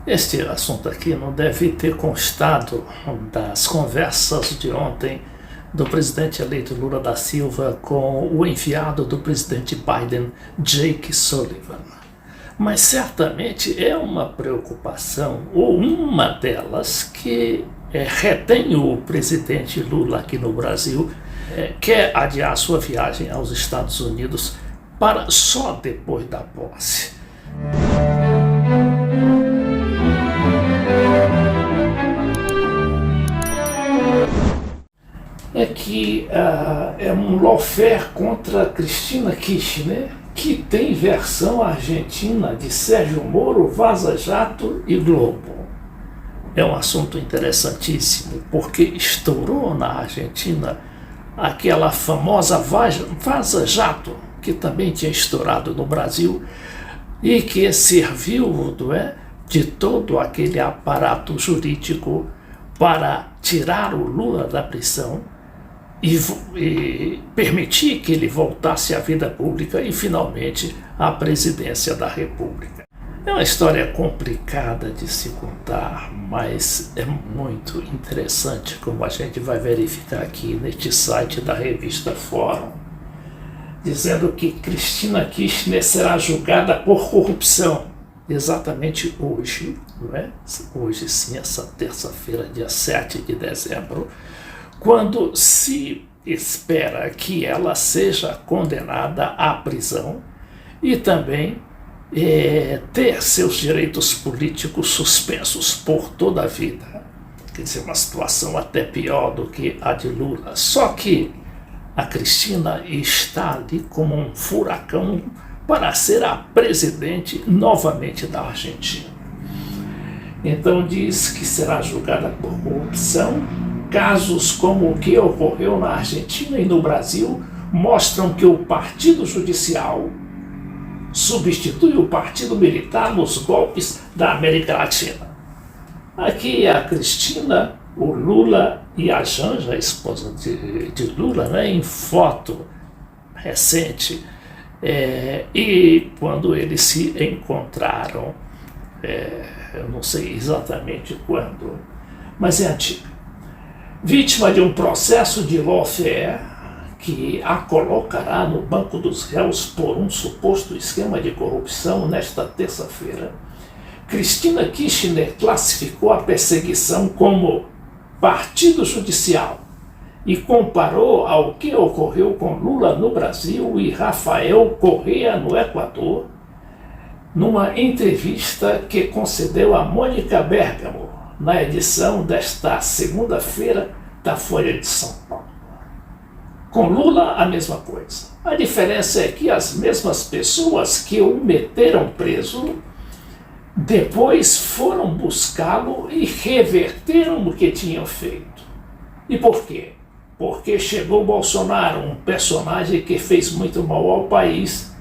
Este assunto aqui não deve ter constado das conversas de ontem do presidente eleito Lula da Silva com o enviado do presidente Biden, Jake Sullivan. Mas certamente é uma preocupação, ou uma delas, que retém o presidente Lula aqui no Brasil, quer adiar sua viagem aos Estados Unidos para só depois da posse. É que é um lawfare contra Cristina Kirchner, que tem versão argentina de Sérgio Moro, Vaza Jato e Globo. É um assunto interessantíssimo, porque estourou na Argentina aquela famosa Vaza Jato, que também tinha estourado no Brasil, e que serviu de todo aquele aparato jurídico para tirar o Lula da prisão e permitir que ele voltasse à vida pública e finalmente à presidência da República. É uma história complicada de se contar, mas é muito interessante, como a gente vai verificar aqui neste site da revista Fórum, dizendo que Cristina Kirchner será julgada por corrupção exatamente hoje, não é? Hoje sim, essa terça-feira, dia 7 de dezembro, quando se espera que ela seja condenada à prisão e também ter seus direitos políticos suspensos por toda a vida. Quer dizer, uma situação até pior do que a de Lula. Só que a Cristina está ali como um furacão para ser a presidente novamente da Argentina. Então diz que será julgada por corrupção. Casos como o que ocorreu na Argentina e no Brasil mostram que o Partido Judicial substitui o Partido Militar nos golpes da América Latina. Aqui a Cristina, o Lula e a Janja, a esposa de Lula, em foto recente, e quando eles se encontraram, eu não sei exatamente quando, mas é antigo. Vítima de um processo de lawfare que a colocará no banco dos réus por um suposto esquema de corrupção nesta terça-feira, Cristina Kirchner classificou a perseguição como partido judicial e comparou ao que ocorreu com Lula no Brasil e Rafael Correa no Equador, numa entrevista que concedeu a Mônica Bergamo na edição desta segunda-feira da Folha de São Paulo. Com Lula, a mesma coisa. A diferença é que as mesmas pessoas que o meteram preso depois foram buscá-lo e reverteram o que tinham feito. E por quê? Porque chegou Bolsonaro, um personagem que fez muito mal ao país,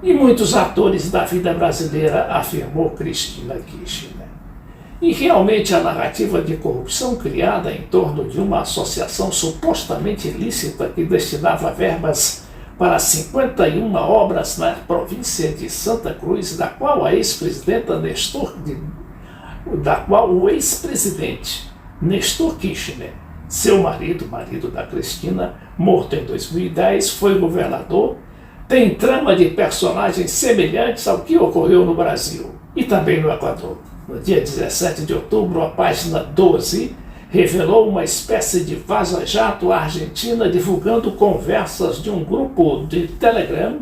e muitos atores da vida brasileira, afirmou Cristina Kirchner. E realmente a narrativa de corrupção criada em torno de uma associação supostamente ilícita que destinava verbas para 51 obras na província de Santa Cruz, da qual o ex-presidente Nestor Kirchner, seu marido da Cristina, morto em 2010, foi governador, tem trama de personagens semelhantes ao que ocorreu no Brasil e também no Equador. No dia 17 de outubro, a página 12 revelou uma espécie de vaza-jato argentina divulgando conversas de um grupo de Telegram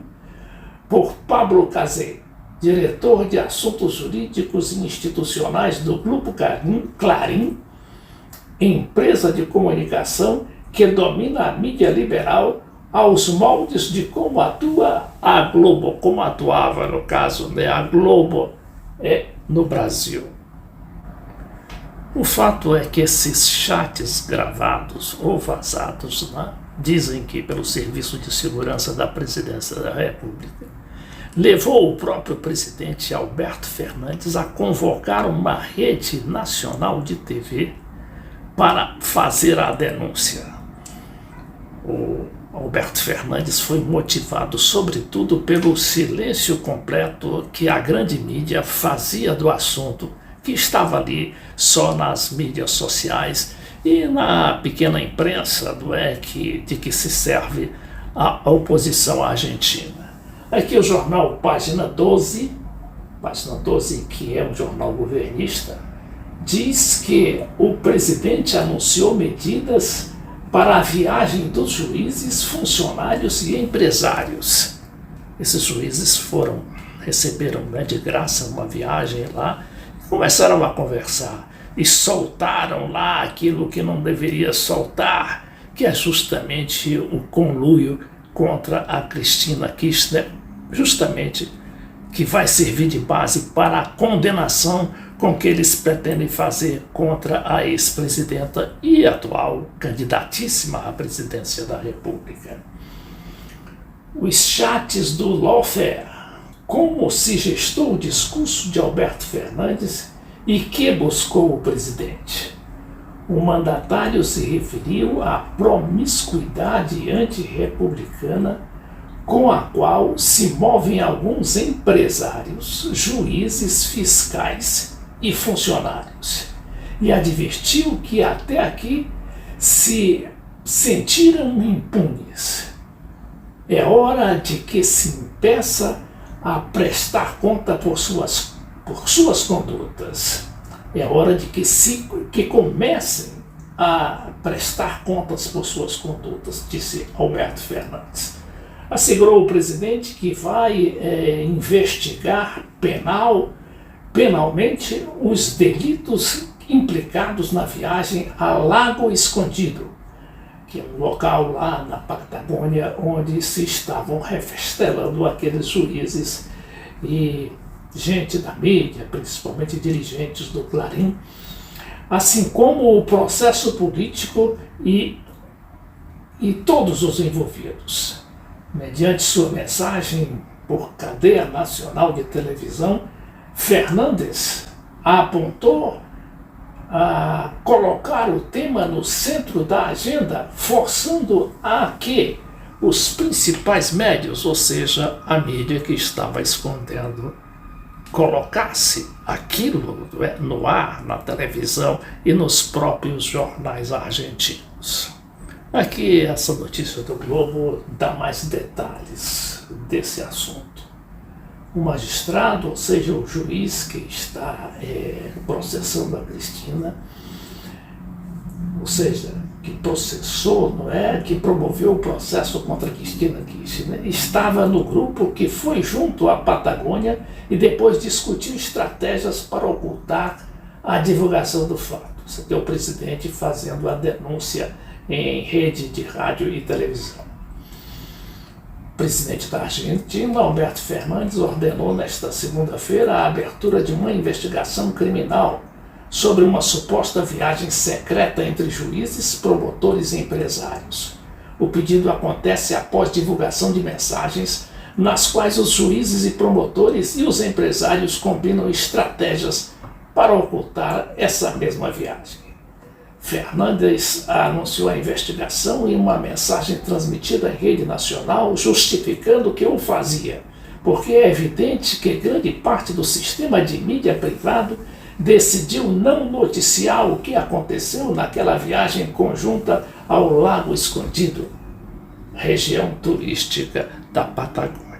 por Pablo Casey, diretor de assuntos jurídicos e institucionais do Grupo Clarim, empresa de comunicação que domina a mídia liberal aos moldes de como atua a Globo, como atuava no caso, a Globo no Brasil. O fato é que esses chats gravados ou vazados dizem que pelo Serviço de Segurança da Presidência da República levou o próprio presidente Alberto Fernandes a convocar uma rede nacional de TV para fazer a denúncia. O Alberto Fernandes foi motivado, sobretudo, pelo silêncio completo que a grande mídia fazia do assunto que estava ali só nas mídias sociais e na pequena imprensa, de que se serve a oposição argentina. Aqui o jornal Página 12, que é um jornal governista, diz que o presidente anunciou medidas para a viagem dos juízes, funcionários e empresários. Esses juízes receberam de graça uma viagem lá, começaram a conversar e soltaram lá aquilo que não deveria soltar, que é justamente o conluio contra a Cristina Kirchner, justamente que vai servir de base para a condenação com que eles pretendem fazer contra a ex-presidenta e atual candidatíssima à presidência da República. Os chats do lawfare, como se gestou o discurso de Alberto Fernandes e que buscou o presidente. O mandatário se referiu à promiscuidade antirrepublicana com a qual se movem alguns empresários, juízes, fiscais e funcionários, e advertiu que até aqui se sentiram impunes. É hora de que se impeça a prestar conta por suas condutas. É hora de que comecem a prestar contas por suas condutas, disse Alberto Fernandes. Assegurou o presidente que vai investigar penalmente os delitos implicados na viagem a Lago Escondido, que é um local lá na Patagônia onde se estavam refestelando aqueles juízes e gente da mídia, principalmente dirigentes do Clarim, assim como o processo político e todos os envolvidos. Mediante sua mensagem por cadeia nacional de televisão, Fernandes apontou a colocar o tema no centro da agenda, forçando a que os principais médios, ou seja, a mídia que estava escondendo, colocasse aquilo no ar, na televisão e nos próprios jornais argentinos. Aqui essa notícia do Globo dá mais detalhes desse assunto. O magistrado, ou seja, o juiz que está processando a Cristina, ou seja, que processou, que promoveu o processo contra a Cristina Kirchner, estava no grupo que foi junto à Patagônia e depois discutiu estratégias para ocultar a divulgação do fato. Isso aqui é o presidente fazendo a denúncia em rede de rádio e televisão. O presidente da Argentina, Alberto Fernandes, ordenou nesta segunda-feira a abertura de uma investigação criminal sobre uma suposta viagem secreta entre juízes, promotores e empresários. O pedido acontece após divulgação de mensagens nas quais os juízes e promotores e os empresários combinam estratégias para ocultar essa mesma viagem. Fernandes anunciou a investigação em uma mensagem transmitida em rede nacional justificando que o fazia, porque é evidente que grande parte do sistema de mídia privado decidiu não noticiar o que aconteceu naquela viagem conjunta ao Lago Escondido, região turística da Patagônia.